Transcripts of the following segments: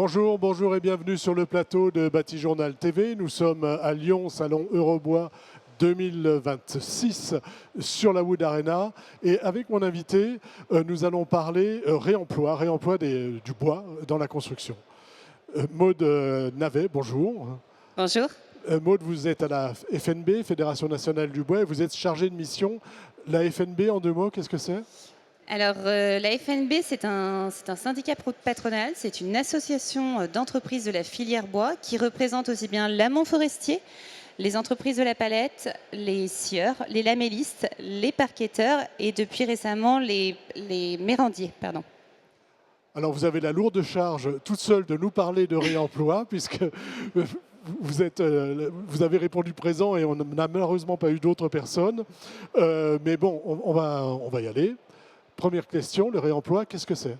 Bonjour, bonjour et bienvenue sur le plateau de Batijournal TV. Nous sommes à Lyon, Salon Eurobois 2026 sur la Wood Arena. Et avec mon invité, nous allons parler réemploi du bois dans la construction. Maude Navet, bonjour. Bonjour. Maude, vous êtes à la FNB, Fédération nationale du bois, et vous êtes chargée de mission. La FNB, en deux mots, qu'est-ce que c'est ? Alors, la FNB, c'est un syndicat patronal, c'est une association d'entreprises de la filière bois qui représente aussi bien l'amont forestier, les entreprises de la palette, les scieurs, les lamellistes, les parqueteurs et depuis récemment les mérandiers. Pardon. Alors vous avez la lourde charge toute seule de nous parler de réemploi puisque vous avez répondu présent et on n'a malheureusement pas eu d'autres personnes. Mais bon, on va y aller. Première question, le réemploi, qu'est-ce que c'est ?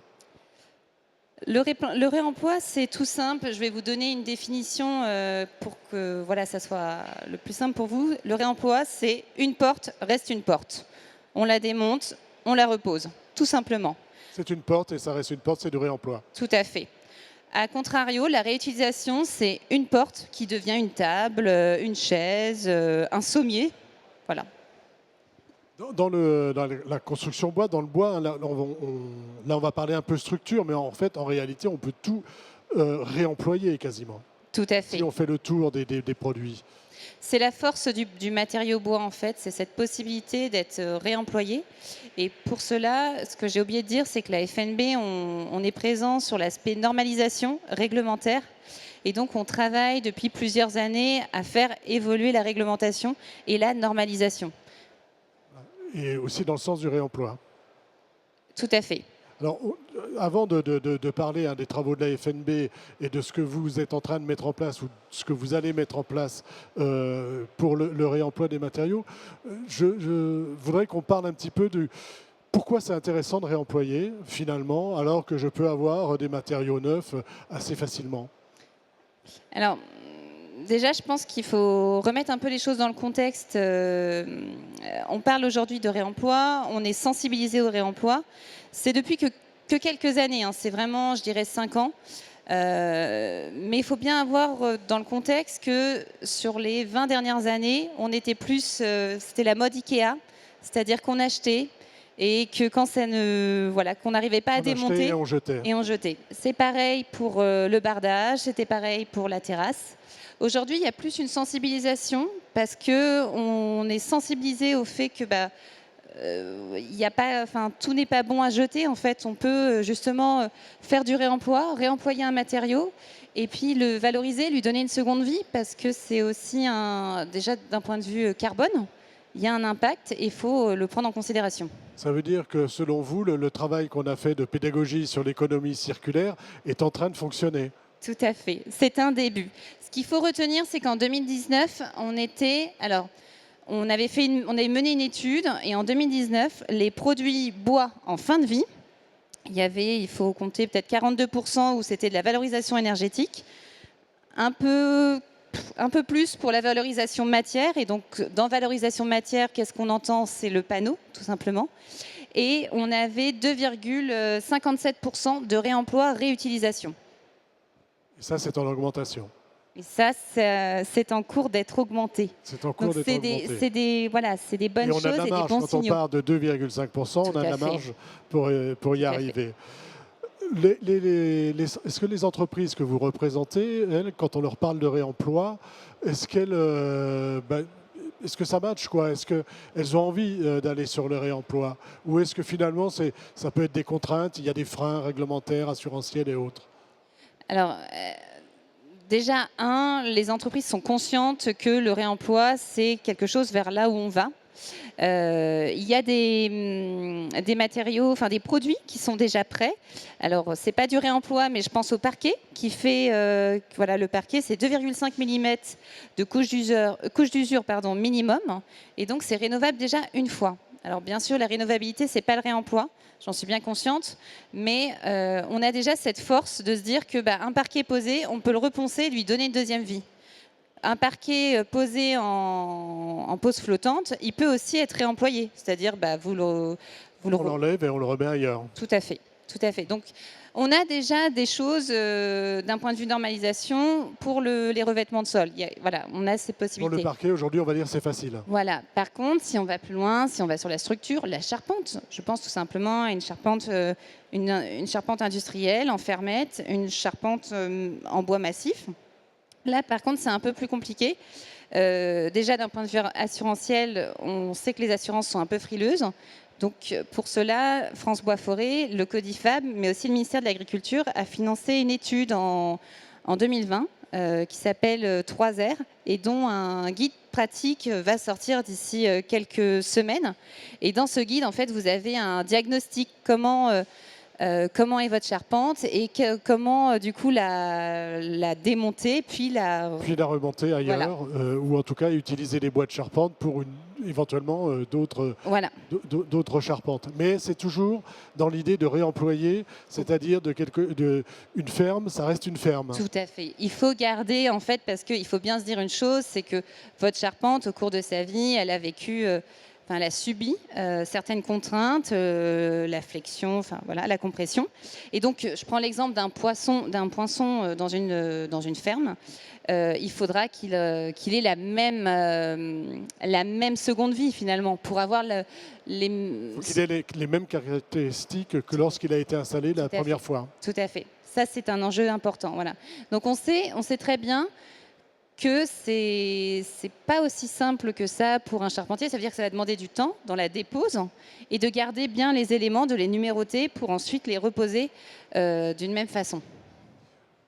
Le réemploi, c'est tout simple. Je vais vous donner une définition pour que voilà, ça soit le plus simple pour vous. Le réemploi, c'est une porte reste une porte. On la démonte, on la repose, tout simplement. C'est une porte et ça reste une porte, c'est du réemploi. Tout à fait. A contrario, la réutilisation, c'est une porte qui devient une table, une chaise, un sommier. Voilà. Dans la construction bois, dans le bois, là on va parler un peu structure, mais en fait, en réalité, on peut tout réemployer quasiment. Tout à fait. Si on fait le tour des produits. C'est la force du matériau bois, en fait. C'est cette possibilité d'être réemployé. Et pour cela, ce que j'ai oublié de dire, c'est que la FNB, on est présent sur l'aspect normalisation réglementaire. Et donc, on travaille depuis plusieurs années à faire évoluer la réglementation et la normalisation. Et aussi dans le sens du réemploi. Tout à fait. Alors, avant de parler des travaux de la FNB et de ce que vous êtes en train de mettre en place ou ce que vous allez mettre en place pour le réemploi des matériaux, je voudrais qu'on parle un petit peu de pourquoi c'est intéressant de réemployer finalement alors que je peux avoir des matériaux neufs assez facilement. Alors, déjà, je pense qu'il faut remettre un peu les choses dans le contexte. On parle aujourd'hui de réemploi, on est sensibilisé au réemploi. C'est depuis que quelques années, hein, c'est vraiment, je dirais, 5 ans. Mais il faut bien avoir dans le contexte que sur les 20 dernières années, on était plus, c'était la mode Ikea, c'est-à-dire qu'on achetait et que quand ça ne, voilà, qu'on n'arrivait pas à démonter, et on jetait. C'est pareil pour le bardage, c'était pareil pour la terrasse. Aujourd'hui, il y a plus une sensibilisation parce qu'on est sensibilisé au fait que tout n'est pas bon à jeter. En fait, on peut justement faire du réemploi, réemployer un matériau et puis le valoriser, lui donner une seconde vie parce que c'est aussi déjà d'un point de vue carbone, il y a un impact et il faut le prendre en considération. Ça veut dire que selon vous, le travail qu'on a fait de pédagogie sur l'économie circulaire est en train de fonctionner. Tout à fait, c'est un début. Ce qu'il faut retenir, c'est qu'en 2019, on avait mené une étude et en 2019, les produits bois en fin de vie, il faut compter peut-être 42% où c'était de la valorisation énergétique, un peu plus pour la valorisation matière. Et donc, dans valorisation matière, qu'est-ce qu'on entend ? C'est le panneau, tout simplement. Et on avait 2,57% de réemploi, réutilisation. Et ça, c'est en augmentation. Et ça, c'est en cours d'être augmenté. C'est en cours d'être augmenté. C'est des bonnes choses et des bons signaux. Quand on part de 2,5%, on a de la marge pour y arriver. Est-ce que les entreprises que vous représentez, elles, quand on leur parle de réemploi, est-ce que ça match quoi ? Est-ce qu'elles ont envie d'aller sur le réemploi ? Ou est-ce que finalement, ça peut être des contraintes, il y a des freins réglementaires, assurantiels et autres ? Alors, déjà, les entreprises sont conscientes que le réemploi, c'est quelque chose vers là où on va. Il y a des matériaux, des produits qui sont déjà prêts. Alors, c'est pas du réemploi, mais je pense au parquet qui fait, le parquet, c'est 2,5 mm de couche d'usure minimum. Et donc, c'est rénovable déjà une fois. Alors bien sûr, la rénovabilité, ce n'est pas le réemploi, j'en suis bien consciente, mais on a déjà cette force de se dire qu'un parquet posé, on peut le reponcer et lui donner une deuxième vie. Un parquet posé en pose flottante, il peut aussi être réemployé, c'est-à-dire on l'enlève et on le remet ailleurs. Tout à fait. tout à fait. Donc, on a déjà des choses d'un point de vue normalisation pour les revêtements de sol. Voilà, on a ces Pour possibilités. le parquet, aujourd'hui, on va dire c'est facile. Voilà. Par contre, si on va plus loin, si on va sur la structure, la charpente, je pense tout simplement à une charpente, une charpente industrielle en fermette, une charpente en bois massif. Là, par contre, c'est un peu plus compliqué. Déjà, d'un point de vue assurantiel, on sait que les assurances sont un peu frileuses. Donc, pour cela, France Bois Forêt, le Codifab, mais aussi le ministère de l'Agriculture a financé une étude en 2020 qui s'appelle 3R et dont un guide pratique va sortir d'ici quelques semaines. Et dans ce guide, en fait, vous avez un diagnostic comment est votre charpente et comment du coup la démonter puis la remonter ailleurs, ou en tout cas utiliser les bois de charpente pour éventuellement d'autres charpentes. Mais c'est toujours dans l'idée de réemployer, c'est-à-dire une ferme, ça reste une ferme. Tout à fait. Il faut garder, en fait, parce qu'il faut bien se dire une chose, c'est que votre charpente, au cours de sa vie, elle a vécu... elle a subi certaines contraintes, la flexion, la compression. Et donc, je prends l'exemple d'un poinçon dans une ferme. Il faudra qu'il ait la même seconde vie, finalement, pour avoir Il faut qu'il ait les mêmes caractéristiques que lorsqu'il a été installé la première fois. Tout à fait. Ça, c'est un enjeu important. Voilà. Donc, on sait très bien que c'est pas aussi simple que ça pour un charpentier. Ça veut dire que ça va demander du temps dans la dépose et de garder bien les éléments, de les numéroter pour ensuite les reposer d'une même façon.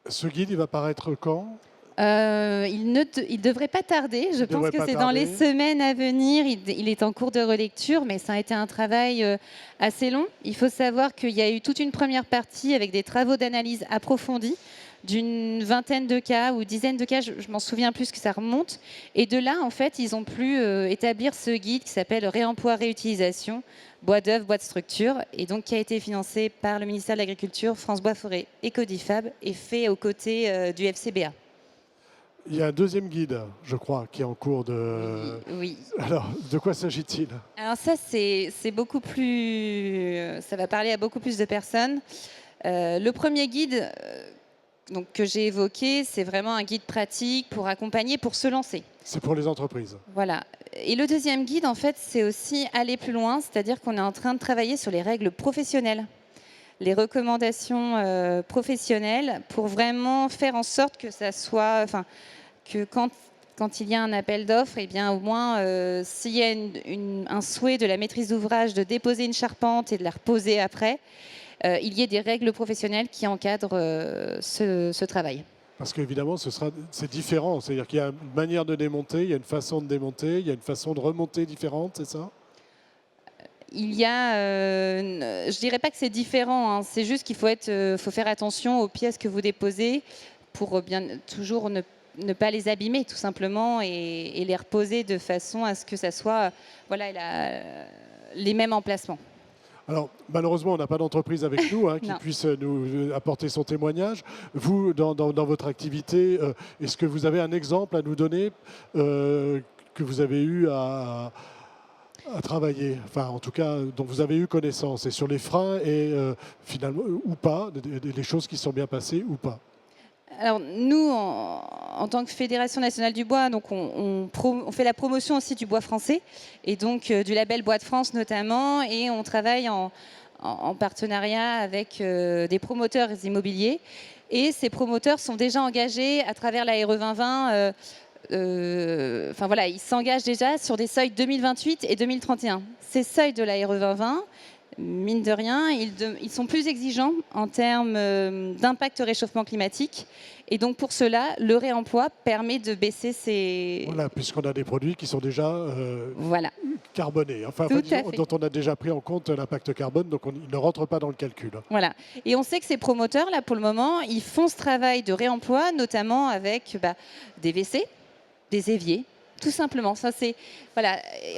Ce guide, il va paraître quand ? Il devrait pas tarder. Je pense que c'est dans les semaines à venir. Il est en cours de relecture, mais ça a été un travail assez long. Il faut savoir qu'il y a eu toute une première partie avec des travaux d'analyse approfondis d'une vingtaine de cas ou dizaines de cas, je m'en souviens plus que ça remonte. Et de là, en fait, ils ont pu établir ce guide qui s'appelle Réemploi, réutilisation, bois d'œuvre, bois de structure, et donc qui a été financé par le ministère de l'Agriculture, France Bois Forêt et Codifab, et fait aux côtés du FCBA. Il y a un deuxième guide, je crois, qui est en cours de... Oui. Alors, de quoi s'agit-il ? Alors ça, c'est beaucoup plus... Ça va parler à beaucoup plus de personnes. Le premier guide... Donc, que j'ai évoqué, c'est vraiment un guide pratique pour accompagner, pour se lancer. C'est pour les entreprises. Voilà. Et le deuxième guide, en fait, c'est aussi aller plus loin, c'est-à-dire qu'on est en train de travailler sur les règles professionnelles, les recommandations professionnelles, pour vraiment faire en sorte que ça soit, que quand il y a un appel d'offres, eh bien, au moins, s'il y a un souhait de la maîtrise d'ouvrage de déposer une charpente et de la reposer après, il y ait des règles professionnelles qui encadrent ce travail. Parce qu'évidemment, c'est différent. C'est-à-dire qu'il y a une manière de démonter, il y a une façon de démonter, il y a une façon de remonter différente, c'est ça ? Il y a, je dirais pas que c'est différent, hein. C'est juste qu'il faut faire attention aux pièces que vous déposez pour bien toujours ne pas les abîmer tout simplement et les reposer de façon à ce que ça soit les mêmes emplacements. Alors, malheureusement, on n'a pas d'entreprise avec nous qui puisse nous apporter son témoignage. Vous, dans votre activité, est-ce que vous avez un exemple à nous donner que vous avez eu à travailler, enfin en tout cas dont vous avez eu connaissance, et sur les freins et finalement ou pas, les choses qui sont bien passées ou pas? Alors nous, en tant que Fédération nationale du bois, donc on fait la promotion aussi du bois français et donc du label Bois de France notamment, et on travaille en partenariat avec des promoteurs immobiliers. Et ces promoteurs sont déjà engagés à travers la RE 2020. Ils s'engagent déjà sur des seuils 2028 et 2031. Ces seuils de la RE 2020, mine de rien, ils sont plus exigeants en termes d'impact réchauffement climatique. Et donc pour cela, le réemploi permet de baisser ces... Voilà, puisqu'on a des produits qui sont déjà carbonés, dont on a déjà pris en compte l'impact carbone, donc ils ne rentrent pas dans le calcul. Voilà. Et on sait que ces promoteurs, là, pour le moment, ils font ce travail de réemploi, notamment avec des WC, des éviers. Tout simplement, ça c'est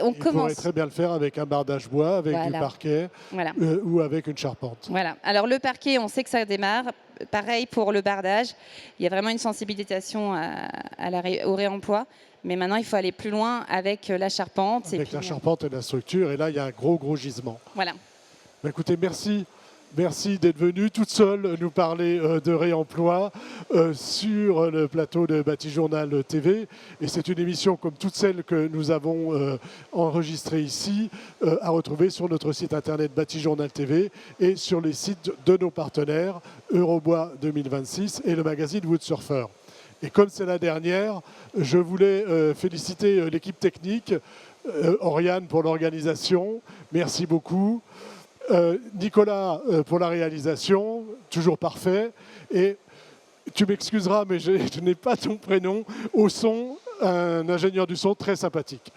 on commence. On pourrait très bien le faire avec un bardage bois, avec du parquet ou avec une charpente. Voilà. Alors le parquet, on sait que ça démarre. Pareil pour le bardage. Il y a vraiment une sensibilisation au réemploi. Mais maintenant, il faut aller plus loin avec la charpente. Avec la charpente et la structure. Et là, il y a un gros gisement. Voilà. Écoutez, merci Merci d'être venue toute seule nous parler de réemploi sur le plateau de Batijournal TV. Et c'est une émission comme toutes celles que nous avons enregistrées ici à retrouver sur notre site internet Batijournal TV et sur les sites de nos partenaires Eurobois 2026 et le magazine Woodsurfer. Et comme c'est la dernière, je voulais féliciter l'équipe technique, Oriane pour l'organisation, merci beaucoup. Nicolas pour la réalisation, toujours parfait. Et tu m'excuseras, mais je n'ai pas ton prénom. Au son, un ingénieur du son très sympathique.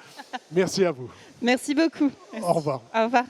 Merci à vous. Merci beaucoup. Au revoir. Au revoir.